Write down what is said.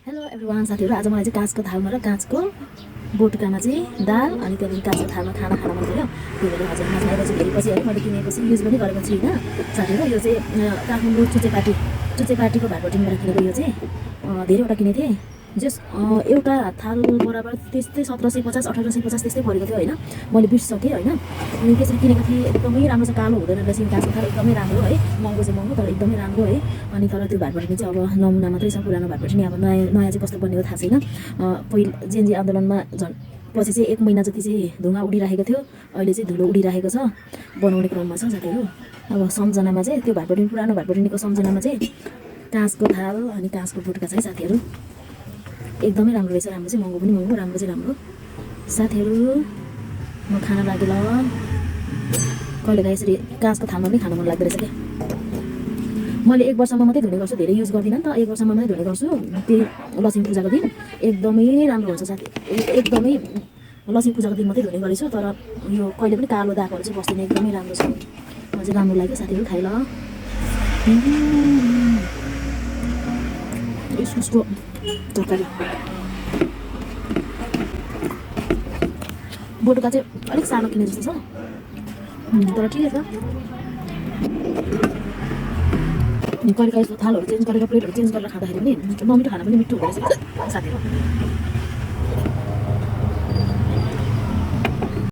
hello everyone साथीहरू आज मलाई चाहिँ काँचको थालमा र काँचको बोटुकामा चाहिँ दाल अनि त्यहाँदेखि काँचको थालमा खाना खान मन पर्यो त्यही भएर हजुर मलाई आएपछि धेरैपछि है मैले किनेपछि युज पनि गरेको छुइनँ साथीहरू यो चाहिँ काठमाडौँ चुचेपाटीको भाटबटीबाट किनेको यो चाहिँ धेरैवटा किनेको थिएँ जस एउटा थाल बराबर त्यस्तै 1750 1850 त्यस्तै परेको थियो होइन मैले बिर्सिसकेँ होइन अनि त्यसरी किनेको थिएँ एकदमै राम्रो छ कालो हुँदैन रहेछ काँचको थाल एकदमै राम्रो है महँगो चाहिँ महँगो तर एकदमै राम्रो है अनि तर त्यो भाटबटी चाहिँ अब नमुना मात्रै छ पुरानो भाटबटी नि अब नयाँ चाहिँ कस्तो बनेको थाहा छैन पहिला जेएनजी आन्दोलनमा झन् पछि चाहिँ 1 महिना जति चाहिँ धुवा उडिरहेको थियो अहिले चाहिँ धुलो उडिरहेको छ बनाउने क्रममा छ साथीहरू अब सम्झनामा चाहिँ त्यो भाटबटी पुरानो भाटबटीको सम्झनामा चाहिँ काँचको थाल अनि काँचको बोटुका चाहिँ साथीहरू एकदमै राम्रो रहेछ राम्रो चाहिँ महँगो पनि महँगो राम्रो चाहिँ राम्रो साथीहरू म खाना लाग्यो ल कहिलेकाहीँ यसरी काँचको थालमा पनि खान मन लाग्दो रहेछ क्या मैले 1 वर्षमा मात्रै धुने गर्छु धेरै युज गर्दिनँ नि त 1 वर्षमा मात्रै धुने गर्छु त्यही लक्ष्मी पूजाको दिन एकदमै राम्रो हुन्छ साथी एकदमै लक्ष्मी पूजाको दिन मात्रै धुने गरेछु तर यो कहिले पनि कालो दागहरू चाहिँ बस्दैन एकदमै राम्रो छ मलाई चाहिँ राम्रो लाग्यो साथीहरू खाइ ल इस्कुसको तरकारी बोटुका चाहिँ अलिक सानो किने जस्तो छ तर ठिकै छ कहिलेकाहीँ यस्तो थालहरू चेन्ज गरेर प्लेटहरू चेन्ज गरेर खाँदाखेरि पनि नमिठो खाना पनि मिठो हुँदो रहेछ साथीहरू